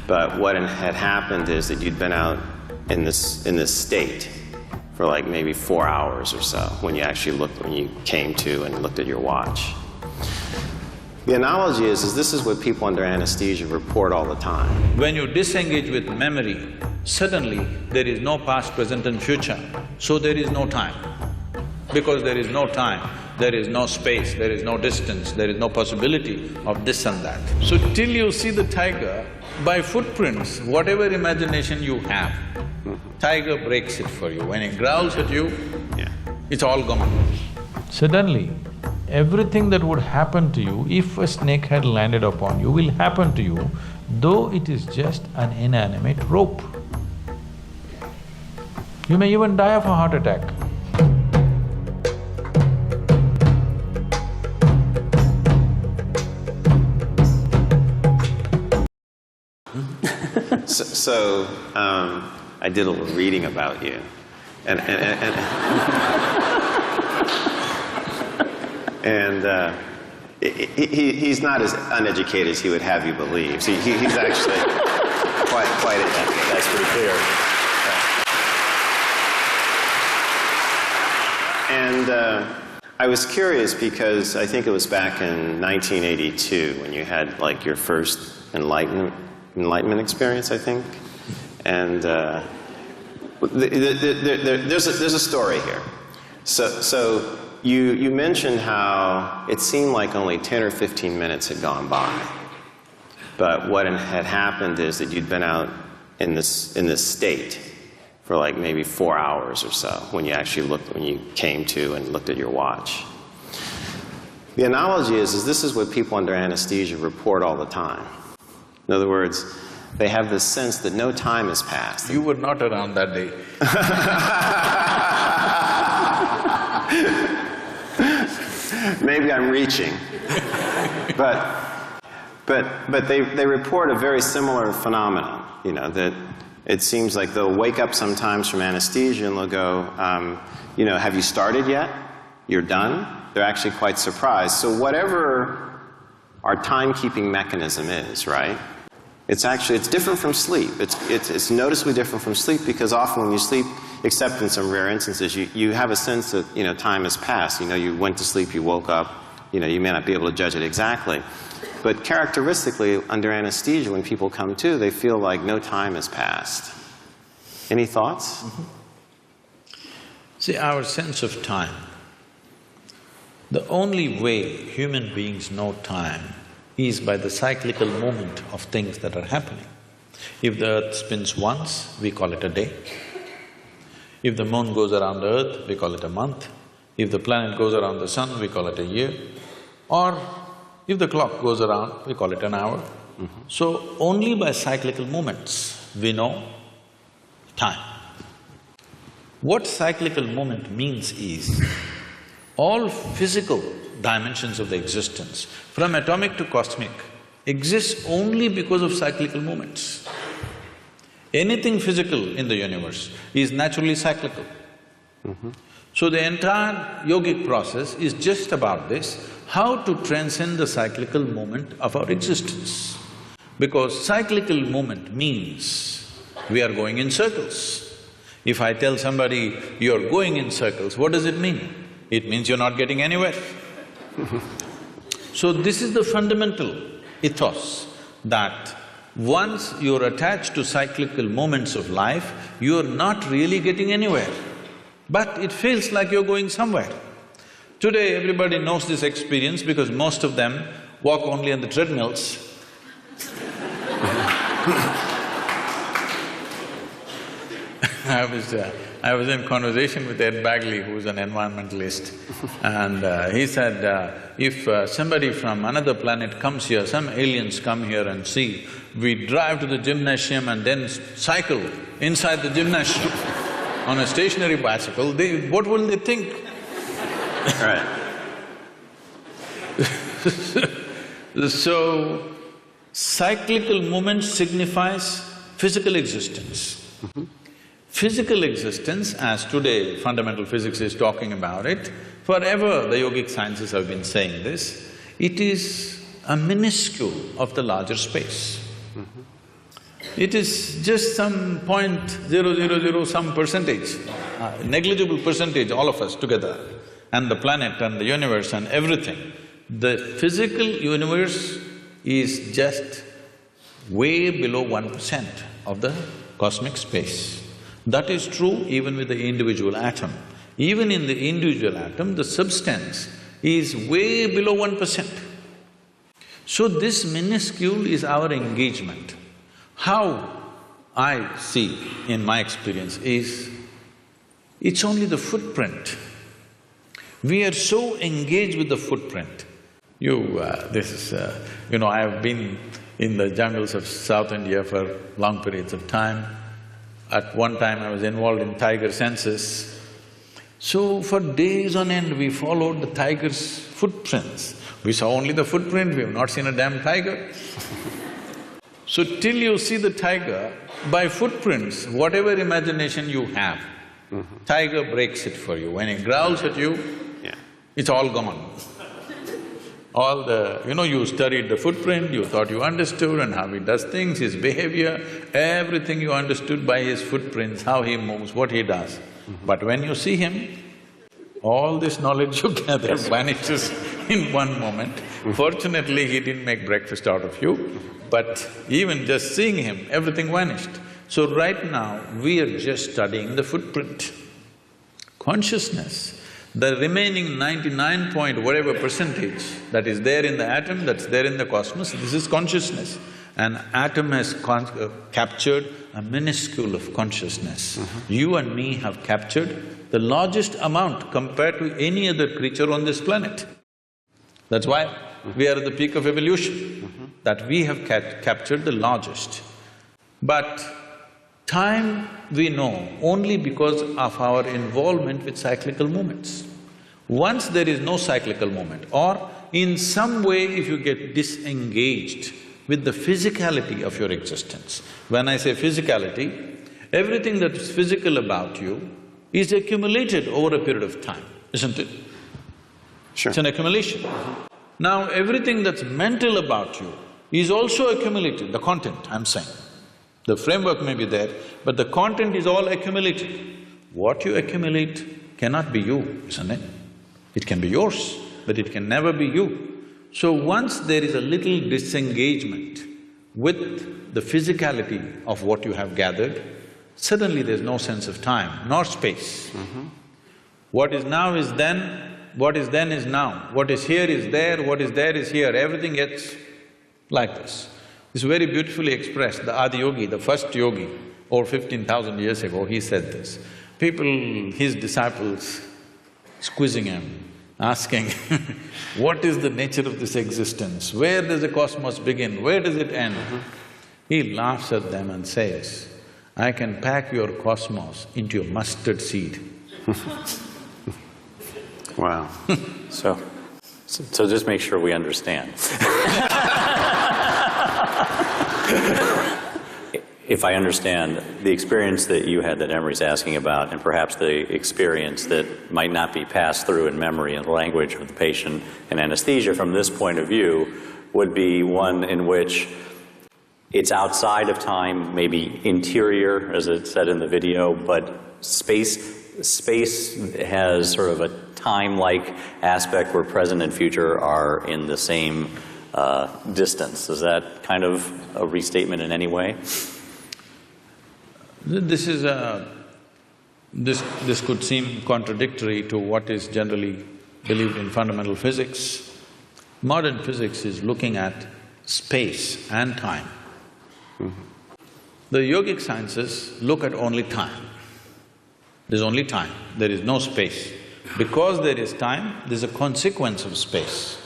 But what had happened is that you'd been out in this state for like maybe 4 hours or so when you came to and looked at your watch. The analogy is this is what people under anesthesia report all the time. When you disengage with memory, suddenly there is no past, present and future, so there is no time. Because there is no time, there is no space, there is no distance, there is no possibility of this and that. So till you see the tiger, by footprints, whatever imagination you have, tiger breaks it for you. When it growls at you, it's all gone. Suddenly, everything that would happen to you if a snake had landed upon you will happen to you, though it is just an inanimate rope. You may even die of a heart attack. So, I did a little reading about you, and he's not as uneducated as he would have you believe. He's actually quite educated. That's pretty clear. And I was curious because I think it was back in 1982 when you had like your first Enlightenment experience, I think. And there's a story here. So you mentioned how it seemed like only 10 or 15 minutes had gone by. But what had happened is that you'd been out in this state for like maybe 4 hours or so when you came to and looked at your watch. The analogy is this is what people under anesthesia report all the time. In other words, they have this sense that no time has passed. You were not around that day. Maybe I'm reaching. But they report a very similar phenomenon, you know, that it seems like they'll wake up sometimes from anesthesia and they'll go, you know, have you started yet? You're done? They're actually quite surprised. So whatever our timekeeping mechanism is, right? It's different from sleep. It's noticeably different from sleep because often when you sleep, except in some rare instances, you have a sense that, you know, time has passed. You know, you went to sleep, you woke up, you know, you may not be able to judge it exactly. But characteristically, under anesthesia, when people come to, they feel like no time has passed. Any thoughts? See, our sense of time, the only way human beings know time is by the cyclical movement of things that are happening. If the earth spins once, we call it a day. If the moon goes around the earth, we call it a month. If the planet goes around the sun, we call it a year. Or if the clock goes around, we call it an hour. So only by cyclical movements we know time. What cyclical movement means is, all physical dimensions of the existence, from atomic to cosmic, exists only because of cyclical movements. Anything physical in the universe is naturally cyclical. So the entire yogic process is just about this, how to transcend the cyclical movement of our existence. Because cyclical movement means we are going in circles. If I tell somebody, you're going in circles, what does it mean? It means you're not getting anywhere. So this is the fundamental ethos, that once you're attached to cyclical moments of life, you're not really getting anywhere, but it feels like you're going somewhere. Today, everybody knows this experience because most of them walk only on the treadmills. I was in conversation with Ed Bagley, who's an environmentalist, and he said, if somebody from another planet comes here, some aliens come here and see, we drive to the gymnasium and then cycle inside the gymnasium on a stationary bicycle, what will they think? Right. So, cyclical movement signifies physical existence. Physical existence, as today fundamental physics is talking about it, forever the yogic sciences have been saying this, it is a minuscule of the larger space. It is just some 0.000 some percentage, negligible percentage, all of us together, and the planet and the universe and everything. The physical universe is just way below 1% of the cosmic space. That is true even with the individual atom. Even in the individual atom, the substance is way below 1%. So this minuscule is our engagement. How I see in my experience is, it's only the footprint. We are so engaged with the footprint. I have been in the jungles of South India for long periods of time. At one time I was involved in tiger census. So for days on end we followed the tiger's footprints. We saw only the footprint, we have not seen a damn tiger. So till you see the tiger, by footprints, whatever imagination you have, tiger breaks it for you. When it growls at you, it's all gone. All the… you studied the footprint, you thought you understood and how he does things, his behavior, everything you understood by his footprints, how he moves, what he does. But when you see him, all this knowledge you gathered vanishes in one moment. Fortunately, he didn't make breakfast out of you, but even just seeing him, everything vanished. So right now, we are just studying the footprint. Consciousness, the remaining 99 point whatever percentage that is there in the atom, that's there in the cosmos, this is consciousness. An atom has captured a minuscule of consciousness. You and me have captured the largest amount compared to any other creature on this planet. That's why we are at the peak of evolution, that we have captured the largest. But time we know only because of our involvement with cyclical movements. Once there is no cyclical movement, or in some way if you get disengaged with the physicality of your existence. When I say physicality, everything that is physical about you is accumulated over a period of time, isn't it? Sure. It's an accumulation. Now, everything that's mental about you is also accumulated, the content, I'm saying. The framework may be there, but the content is all accumulated. What you accumulate cannot be you, isn't it? It can be yours, but it can never be you. So once there is a little disengagement with the physicality of what you have gathered, suddenly there's no sense of time nor space. What is now is then, what is then is now, what is here is there, what is there is here, everything gets like this. It's very beautifully expressed. The Adiyogi, the first yogi, over 15,000 years ago, he said this. People, his disciples, squeezing him, asking, what is the nature of this existence? Where does the cosmos begin? Where does it end? He laughs at them and says, I can pack your cosmos into a mustard seed. Wow. So just make sure we understand. If I understand, the experience that you had that Emery's asking about, and perhaps the experience that might not be passed through in memory and language of the patient in anesthesia from this point of view, would be one in which it's outside of time, maybe interior, as it said in the video, but space has sort of a time-like aspect where present and future are in the same distance. Is that kind of a restatement in any way? This could seem contradictory to what is generally believed in fundamental physics. Modern physics is looking at space and time. The yogic sciences look at only time. There's only time, there is no space. Because there is time, there's a consequence of space.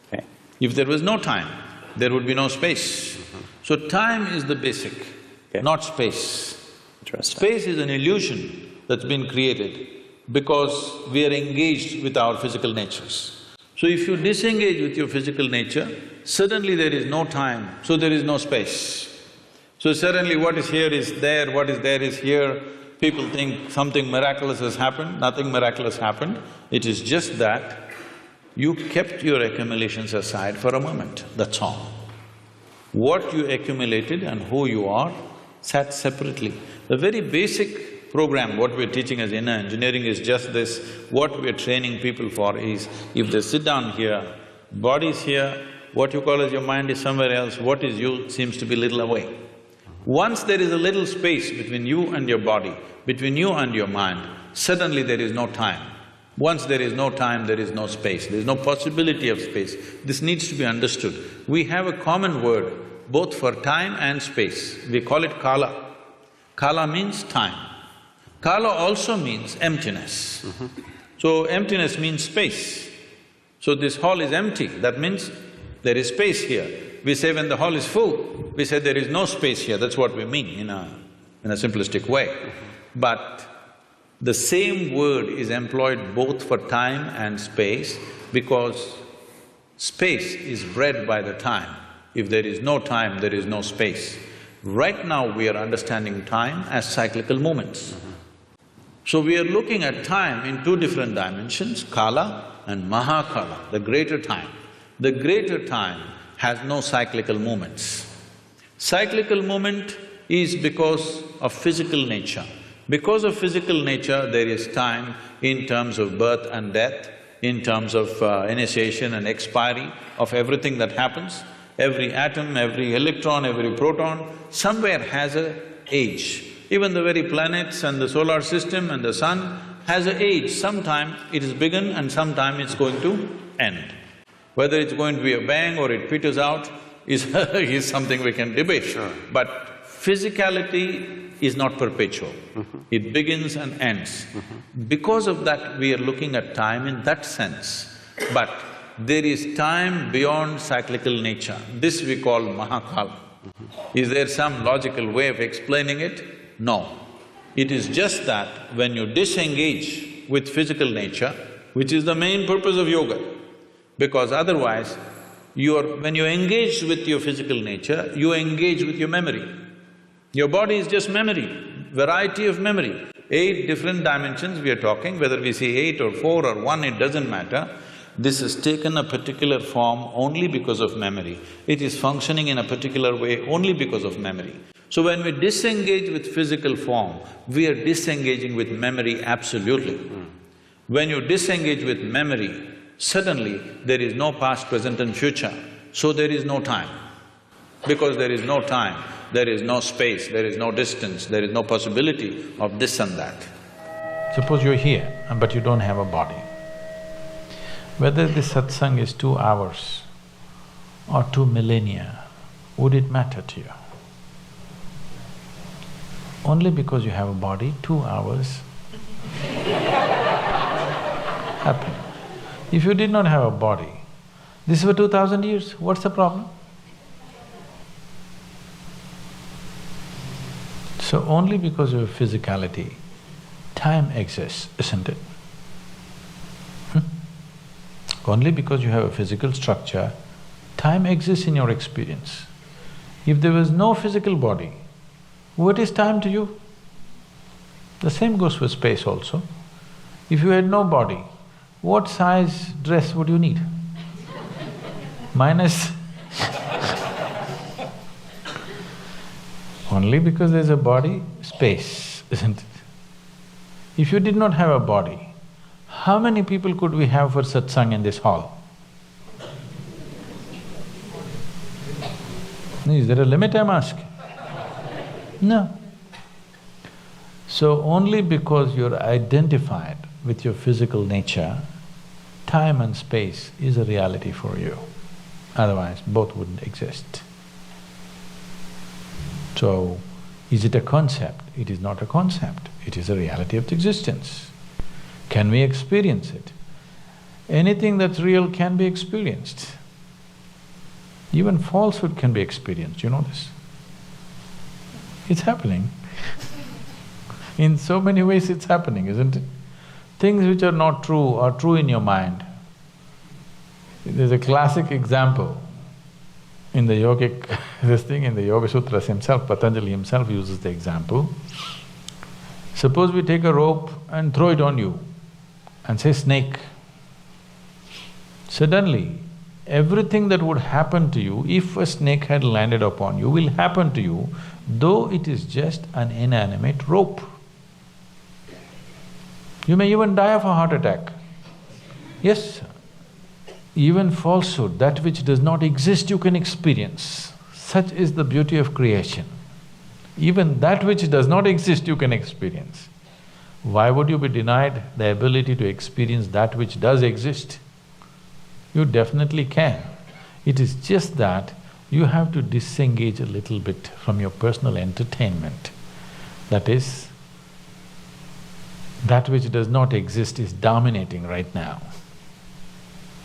Okay. If there was no time, there would be no space. So time is the basic, not space. Space is an illusion that's been created because we are engaged with our physical natures. So if you disengage with your physical nature, suddenly there is no time, so there is no space. So suddenly what is here is there, what is there is here. People think something miraculous has happened, nothing miraculous happened. It is just that you kept your accumulations aside for a moment, that's all. What you accumulated and who you are sat separately. The very basic program, what we're teaching as inner engineering is just this. What we're training people for is, if they sit down here, body's here, what you call as your mind is somewhere else, what is you seems to be little away. Once there is a little space between you and your body, between you and your mind, suddenly there is no time. Once there is no time, there is no space, there is no possibility of space. This needs to be understood. We have a common word both for time and space. We call it kala. Kala means time. Kala also means emptiness. So emptiness means space. So this hall is empty, that means there is space here. We say when the hall is full, we say there is no space here, that's what we mean in a simplistic way. But the same word is employed both for time and space because space is bred by the time. If there is no time, there is no space. Right now we are understanding time as cyclical movements. So we are looking at time in two different dimensions, kala and mahakala, the greater time. The greater time has no cyclical movements. Cyclical movement is because of physical nature. Because of physical nature, there is time in terms of birth and death, in terms of initiation and expiry of everything that happens. Every atom, every electron, every proton, somewhere has a age. Even the very planets and the solar system and the sun has a age. Sometime it is begun and sometime it's going to end. Whether it's going to be a bang or it peters out is is something we can debate. Sure. But physicality is not perpetual. It begins and ends. Because of that, we are looking at time in that sense. But there is time beyond cyclical nature. This we call mahakala. Is there some logical way of explaining it? No. It is just that when you disengage with physical nature, which is the main purpose of yoga, because otherwise, when you engage with your physical nature, you engage with your memory. Your body is just memory, variety of memory. 8 different dimensions we are talking, whether we see 8 or 4 or 1, it doesn't matter. This has taken a particular form only because of memory. It is functioning in a particular way only because of memory. So when we disengage with physical form, we are disengaging with memory absolutely. When you disengage with memory, suddenly there is no past, present and future, so there is no time. Because there is no time, there is no space, there is no distance, there is no possibility of this and that. Suppose you're here, but you don't have a body. Whether this satsang is 2 hours or 2 millennia, would it matter to you? Only because you have a body, 2 hours happen. If you did not have a body, this is for 2000 years, what's the problem? So only because of physicality, time exists, isn't it? Only because you have a physical structure, time exists in your experience. If there was no physical body, what is time to you? The same goes for space also. If you had no body, what size dress would you need? Minus only because there's a body, space, isn't it? If you did not have a body, how many people could we have for satsang in this hall? Is there a limit, I'm asking? No. So only because you're identified with your physical nature, time and space is a reality for you. Otherwise, both wouldn't exist. So, is it a concept? It is not a concept, it is a reality of existence. Can we experience it? Anything that's real can be experienced. Even falsehood can be experienced, you know this? It's happening. In so many ways it's happening, isn't it? Things which are not true are true in your mind. There's a classic example in the yogic this thing, in the Yoga Sutras himself, Patanjali himself uses the example. Suppose we take a rope and throw it on you and say snake. Suddenly, everything that would happen to you, if a snake had landed upon you, will happen to you, though it is just an inanimate rope. You may even die of a heart attack. Yes, even falsehood, that which does not exist, you can experience. Such is the beauty of creation. Even that which does not exist, you can experience. Why would you be denied the ability to experience that which does exist? You definitely can. It is just that you have to disengage a little bit from your personal entertainment. That is, that which does not exist is dominating right now.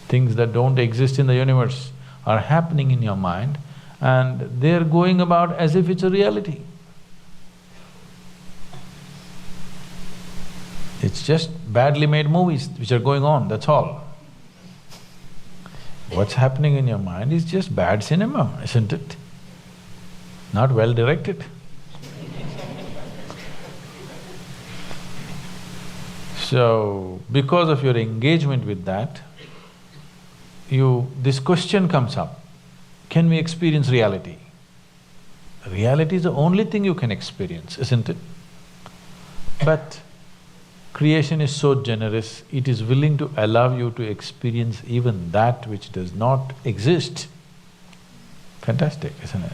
Things that don't exist in the universe are happening in your mind and they're going about as if it's a reality. It's just badly made movies which are going on, that's all. What's happening in your mind is just bad cinema, isn't it? Not well directed. So, because of your engagement with that, this question comes up, can we experience reality? Reality is the only thing you can experience, isn't it? But creation is so generous, it is willing to allow you to experience even that which does not exist. Fantastic, isn't it?